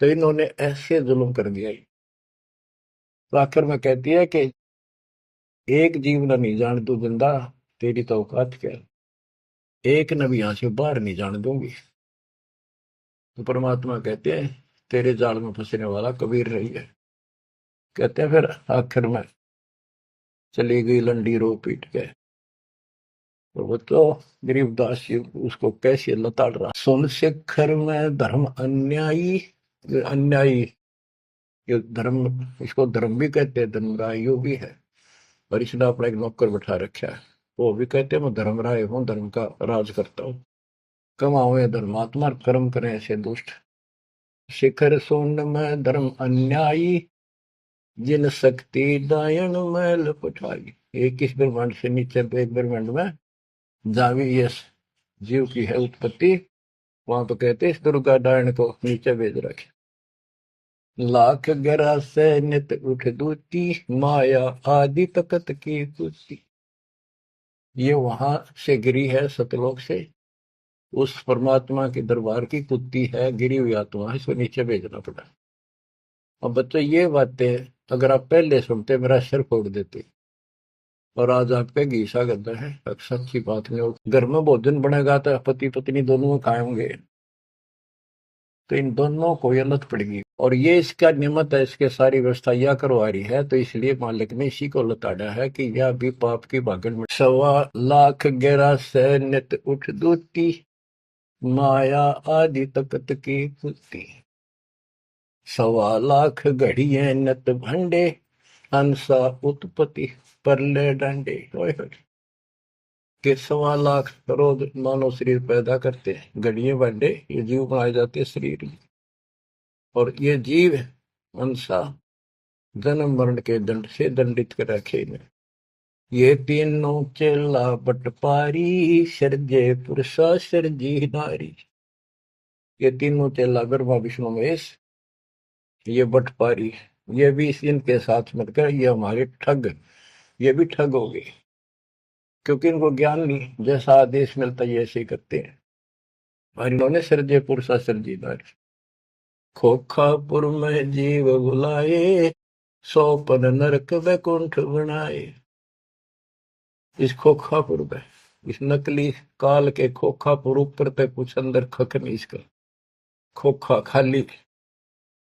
तो इन्होंने ऐसे जुल्म कर दिया। तो आखिर में कहती है कि एक जीव न नहीं जान तू जिंदा, तेरी तो औकात क्या है, एक न भी यहां से बाहर नहीं जाने दूंगी। तो परमात्मा कहते हैं, तेरे जाल में फंसने वाला कबीर रही है। कहते हैं फिर आखिर में चली गई लंडी रो पीट के। और वो तो गरीबदास जी उसको कैसे लताड़ रहा। सुन शिखर में धर्म अन्यायी, अन्यायी, ये धर्म, इसको धर्म भी कहते हैं, धर्मराय यो भी है। और इसने अपना एक नौकर बैठा रखा है, वो भी कहते हैं मैं धर्मराय हूँ, धर्म का राज करता हूँ। कमाओ धर्मात्मा, कर्म करें ऐसे दुष्ट। शिखर सोन में धर्म अन्यायी, जिन शक्ति दायन मैल पठाई। एक इस ब्रह्मांड से नीचे एक ब्रह्मांड में जहां भी ये जीव की है उत्पत्ति, वहां तो कहते इस दुर्गा डायन को नीचे भेज रखे। लाख ग्रह से नित उठ दूती, माया आदि तकत की कुर्सी। ये वहां से गिरी है सतलोक से, उस परमात्मा के दरबार की कुत्ती है, गिरी हुई आत्मा है, इसको नीचे भेजना पड़ा। अब बच्चों ये बातें अगर आप पहले सुनते मेरा सिर फोड़ देते। और आज आपका घीसा करता है, सच्ची बात नहीं हो। घर में भोजन बनेगा तो पति पत्नी दोनों खाएंगे, तो इन दोनों को ये लत पड़ेगी। और ये इसका नियमत है, इसके सारी व्यवस्था यह करवा रही है, तो इसलिए मालिक ने इसी को लताड़ा है कि यह भी पाप की भागन में। 1.25 लाख गहरा से नित उठ दूती, माया आदि तकत की पुती। 1.25 लाख घड़िए नत भंडे, हंसा उत्पत्ति परले डंडे। के 1.25 लाख रोज मानव शरीर पैदा करते हैं, घड़िए भंडे ये जीव बनाए जाते हैं शरीर में। और ये जीव हंसा जन्म मरण के दंड से दंडित कर रखे इन्हें। ये तीनों चेला बटपारी, सर्जे पुरुषा सर्जी नारी। ये तीनों चेला ब्रह्मा विष्णु महेश, ये बटपारी, ये भी इनके साथ मिलकर ये हमारे ठग, ये भी ठग हो गए, क्योंकि इनको ज्ञान नहीं, जैसा आदेश मिलता है ऐसे ही करते हैं। और इन्होंने सर्जे पुरुषा सर्जी नारी। खोखापुर में जीव बुलाए, 100 पद नरक वैकुंठ बनाए। इस खोखापुर में, इस नकली काल के खोखापुर ऊपर तक कुछ अंदर खक नहीं, इसका खोखा खाली,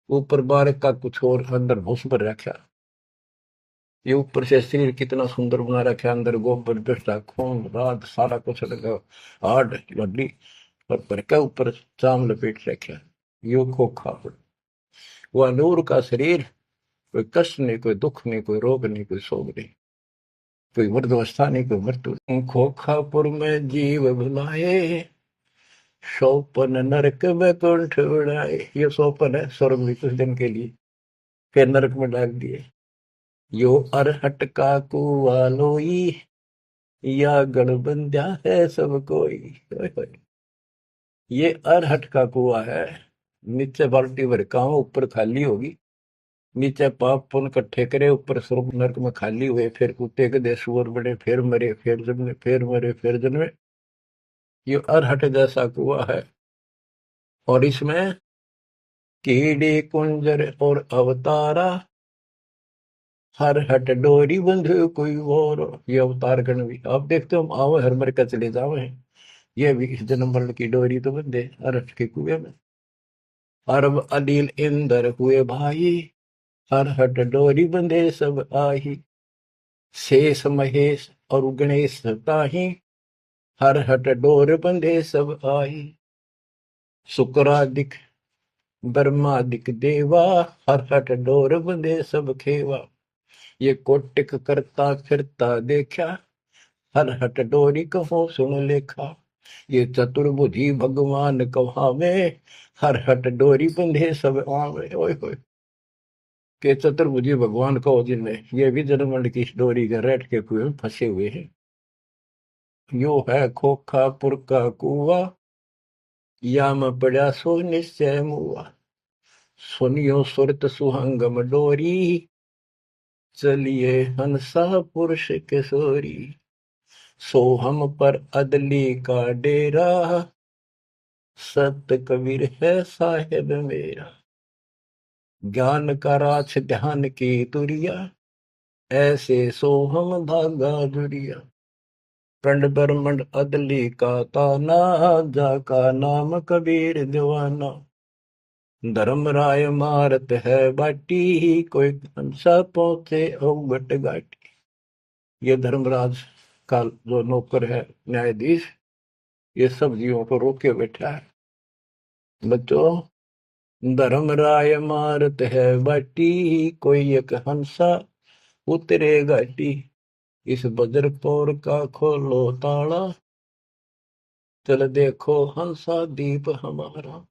ऊपर बार का कुछ और अंदर भूस भर रखा। ये ऊपर से शरीर कितना सुंदर बना रखा, अंदर गोबर दस्ता खून रात सारा कुछ लगा, हाड हड्डी और भर का ऊपर चाम लपेट रखा। यो खोखापुर, वह नूर का शरीर, कोई कष्ट नहीं, कोई दुख नहीं, कोई रोग नहीं, कोई शोक नहीं, कोई वृद्धावस्था नहीं, कोई मृत्यु। खोखापुर में जीव बुलाए, 100 पन नरक वैकुंठ उड़ाए। ये 100 पन है स्वर्ग में कुछ दिन के लिए, फिर नरक में डाल दिए। यो अरहट का कुआ लोई, या गण बंध्या है सब कोई। ओए होए। ये अरहट का कुआ है। नीचे बाल्टी भर का ऊपर खाली होगी। नीचे पाप पुण्य इकट्ठे करे, ऊपर स्वर्ग नरक में खाली हुए, फिर कुत्ते गधे सुअर बड़े, फिर मरे, फिर जन्मे, फिर मरे, फिर जन्मे। ये अरहट जैसा कुआ है। और इसमें कीड़े कुंजर और अवतारा, हर हट डोरी बंधे कोई और। ये अवतार गण भी आप देखते हो, हम आओ हर मर का चले जावे। ये भी इस जन्म मरण की डोरी तो बंधे अरहट के कुएं में। अरब अनिल इंद्र हुए भाई, हर हट डोरी बंधे सब आही। शेष महेश और गणेश ताही, हर हट डोर बंधे सब आही। शुक्रादिक ब्रह्मादिक देवा, हर हट डोर बंधे सब खेवा। ये कोटिक करता फिरता देखा, हर हट डोरी कहो सुन लेखा। ये चतुर्भुजी भगवान कहावे, हर हट डोरी बंधे सब आवे। ओए होए। के चतुर्भुजी भगवान कहो जिनमें, ये भी जन्मंड की डोरी के रेट के कुएं में फंसे हुए हैं। यो है खोखापुर का कुआ, या में पड़ा सो निश्चय मुआ। सुनियो सुरत सुहंगम डोरी, चलिए हंसा पुरुष किशोरी। सोहम पर अदली का डेरा, सत कबीर है साहेब मेरा। ज्ञान का राछ ध्यान की तुरिया, ऐसे सोहम धागा जुरिया। पिंड ब्रह्मंड अदली का ताना, जाका नाम कबीर दीवाना। धर्म राय मारत है बाटी, कोई हंसा पहुंचे अवगट घाटी। ये धर्मराज का जो नौकर है न्यायाधीश, ये सब जीवों को रोके बैठा है। बच्चों, धर्म राय मारत है बाटी, कोई एक हंसा उतरे घाटी। इस बजरपुर का खोलो ताला, चल देखो हंसा दीप हमारा।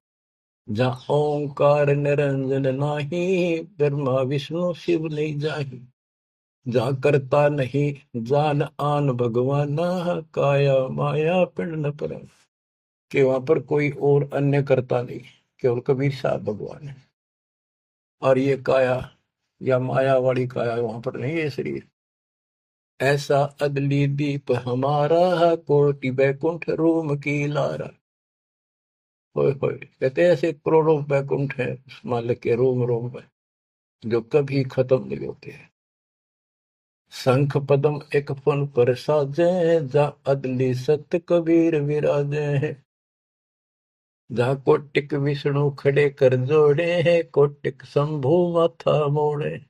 जहाँ ओंकार निरंजन नाही, ब्रह्मा विष्णु शिव नहीं जाही। जा करता नहीं जान आन भगवाना, काया माया पिंड न पर। कि वहां पर कोई और अन्य करता नहीं, केवल कबीर साहब भगवान है। और ये काया या माया वाली काया वहां पर नहीं है शरीर। ऐसा अदली दीप हमारा, कोटि बैकुंठ रूम की लारा। होए होए। कहते हैं ऐसे करोड़ों बैकुंठ है उस मालिक के रोम रोम में, जो कभी खत्म नहीं होते हैं। शंख पदम एक फन पर साजे, जा अदली सत्य कबीर विराजे हैं। जहाँ कोटिक विष्णु खड़े कर जोड़े हैं, कोटिक शंभु माथा मोड़े।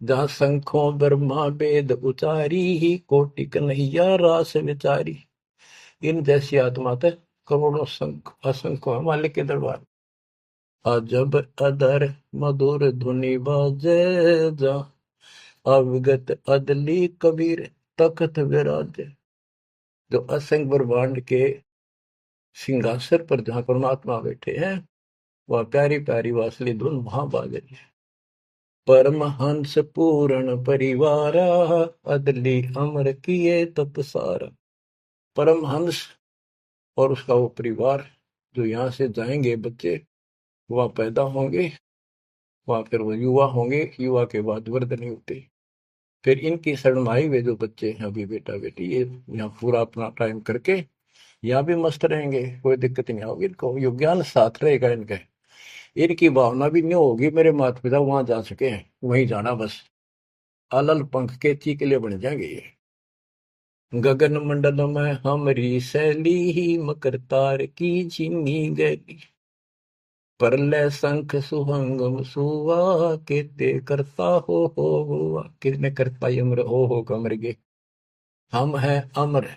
जहाँ शंखों ब्रह्मा वेद उचारी, ही कोटि कन्हैया रास विचारी। इन जैसी आत्मा तक करोड़ों शंख असंख्य मालिक के दरबार। अजब अदर मधुर धुनि बाजे, जा अवगत अदली कबीर तख्त विराजे। जो असंख्य ब्रह्मांड के सिंहासन पर जहाँ परमात्मा बैठे हैं, वह प्यारी प्यारी वासली धुन वहां बाजे। परमहंस पूर्ण परिवारा, अदली अमर किए तपसारा। परमहंस और उसका वो परिवार, जो यहाँ से जाएंगे बच्चे, वह पैदा होंगे, वह फिर वो युवा होंगे, युवा के बाद वृद्ध नहीं होते। फिर इनकी शरणमाई वे जो बच्चे हैं अभी बेटा बेटी, ये यहाँ पूरा अपना टाइम करके यहाँ भी मस्त रहेंगे, कोई दिक्कत नहीं होगी इनको। यो ज्ञान साथ रहेगा इनके। इनकी भावना भी नहीं होगी मेरे माता पिता वहां जा सके हैं, वहीं जाना बस। अलल पंख के चीकले बन जाएंगे ये। गगन मंडल में हमरी शैली, ही मकर तार की चीनी गैली। परलय शंख सुहंगम सुवा, केते करता हो हुआ। किसने करता अमर हो कमर गे। हम हैं अमर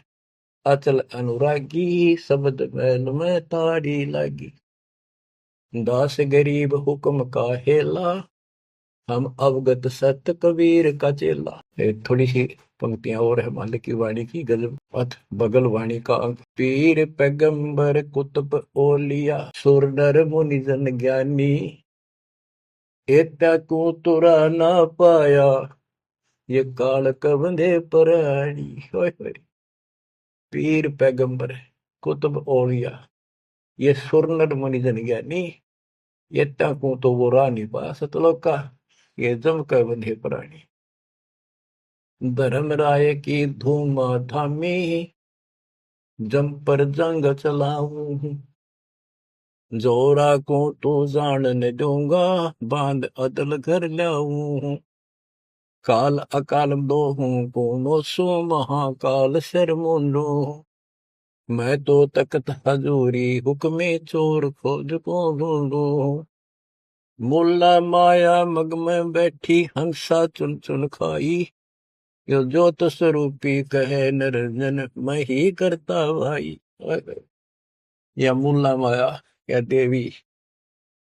अचल अनुरागी, शब्द मैल में ताड़ी लागी। दास गरीब हुक्म का हेला, हम अवगत सत्य कबीर का चेला। थोड़ी सी पंक्तियां और है मालिक की वाणी की, गजब पथ बगल वाणी का अंक। पीर पैगंबर कुतुब ओलिया, सुर नर मुनि जन ज्ञानी। एता को तुरा ना पाया ये काल कबंधे परानी। होय होय। पीर पैगंबर कुतुब औलिया ये सुरनर मुनि जन ज्ञानी एता को तो वो रानी पा सतलोक का ये जम कर बंधे परानी। धर्म राय की धूम थामी जम पर जंग चलाऊं जोरा को तो जानने दूंगा बांध अदल घर लाऊं काल अकाल दो हूं कोनो सो महाकाल शर मुंडो मैं तो तकत हजूरी हुक्मे चोर खोज को ढूंढो मुल्ला माया मग में बैठी हंसा चुन चुन खाई यो ज्योत स्वरूपी कहे निरंजन मैं ही करता भाई। या मुल्ला माया या देवी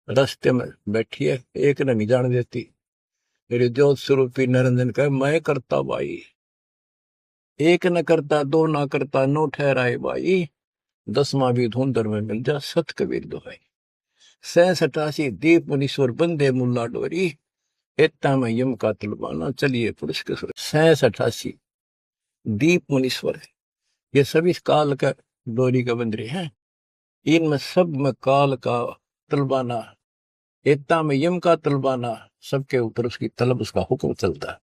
रास्ते में बैठी है एक नहीं जान देती मेरे ज्योत स्वरूपी निरंजन कहे मैं करता भाई। एक न करता दो ना करता नो ठहराए भाई 10वां भी धुंधर में मिल जा सत कबीर दोहाई। 67 दीप मुनीश्वर बंदे मुल्ला डोरी एता में यम का तलबाना चलिए पुरुष के सुर। 67 दीप मुनीश्वर है ये सभी काल का डोरी का बंदरे हैं इनमें सब में काल का तलबाना एता में यम का तलबाना सबके ऊपर उसकी तलब उसका हुक्म चलता है।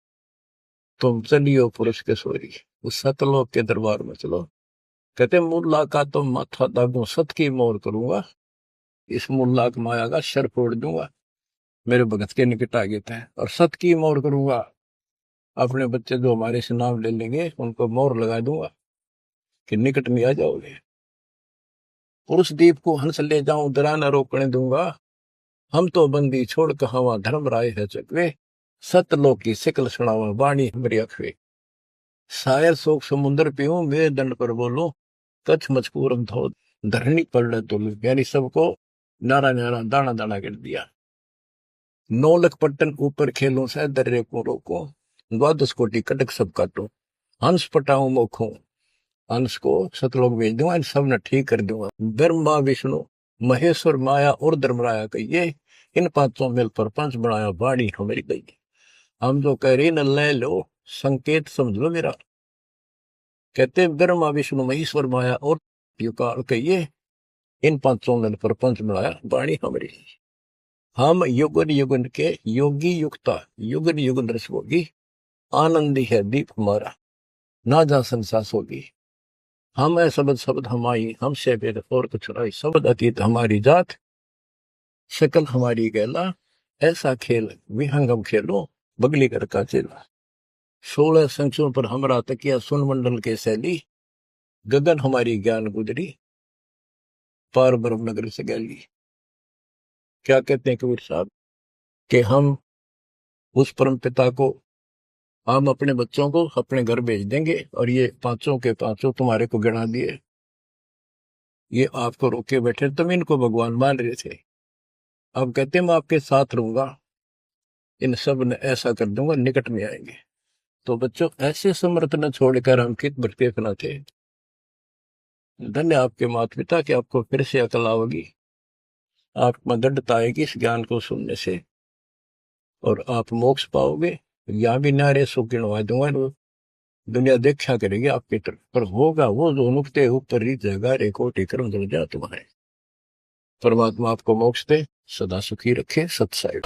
तुम चलियो पुरुष के सोरी उस सतलोक के दरबार में चलो। कहते मुल्ला का तो माथा दागू सत की मोर करूंगा इस मुल्ला की माया का शर फोड़ दूंगा मेरे भगत के निकट आ गए थे और सत की मोर करूंगा अपने बच्चे जो हमारे से नाम ले लेंगे उनको मोर लगा दूंगा कि निकट में आ जाओगे। पुरुष दीप को हंस ले जाऊं दरा न रोकने दूंगा हम तो बंदी छोड़ कहावा धर्म राय है चकवे सतलोक की सिकल सुनावा वाणी हमारी अखवे शायर शोक समुद्र पीऊं मेरे दंड पर बोलूं कच्छ मजकूरम धो धरनी पर तुल यानी सबको नारा नारा दाना दाना कर दिया। 9 लख पट्टन ऊपर खेलों से दर्रे को रोको 12 कोटि कटक सब काटो हंस पटाऊं मोखों हंस को सतलोक भेज दूंगा इन सब ने ठीक कर दूंगा। ब्रह्मा विष्णु महेश्वर माया और धर्मराया कहिए इन पांचों मिल पर पंच बनाया वाणी हमारी गई। हम जो कह रही न ले लो संकेत समझ लो मेरा। कहते ब्रह्मा विष्णु महेश्वर माया और युकाल कहिए इन पांचों मिल पर पंच बनाया वाणी हमारी। हम युगन युगन के योगी युक्ता युगन युगन रस होगी आनंदी है दीप हमारा ना जा संसास होगी। हम है शब्द शब्द हमारी हमसे भेद और कुछ नहीं शब्द अतीत हमारी जात शकल हमारी गैला ऐसा खेल विहंगम खेलो बगली कर का चेला। 16 संख्यों पर हमरा तकिया सुन मंडल के शैली गगन हमारी ज्ञान गुजरी पार ब्रह्म नगर से गैली। क्या कहते हैं कबीर साहब कि हम उस परम पिता को हम अपने बच्चों को अपने घर भेज देंगे और ये पांचों के पांचों तुम्हारे को गिना दिए ये आपको रोके बैठे तुम इनको भगवान मान रहे थे। अब कहते मैं आपके साथ रहूंगा इन सब ने ऐसा कर दूंगा निकट में आएंगे। तो बच्चों ऐसे समर्थ न छोड़कर हम कित भटके फना थे। धन्य आपके माता पिता कि आपको फिर से अकल आओगी आपको दृढ़ता आएगी इस ज्ञान को सुनने से और आप मोक्ष पाओगे। या भी नारे सो गिनवा दूंगा दुनिया देखा करेगी आपकी तरफ पर होगा वो जो नुकते ऊपर रीत जाएगा रे कोटि कर्म जल जा तुम्हारे। परमात्मा आपको मोक्ष दे सदा सुखी रखे सत्साई।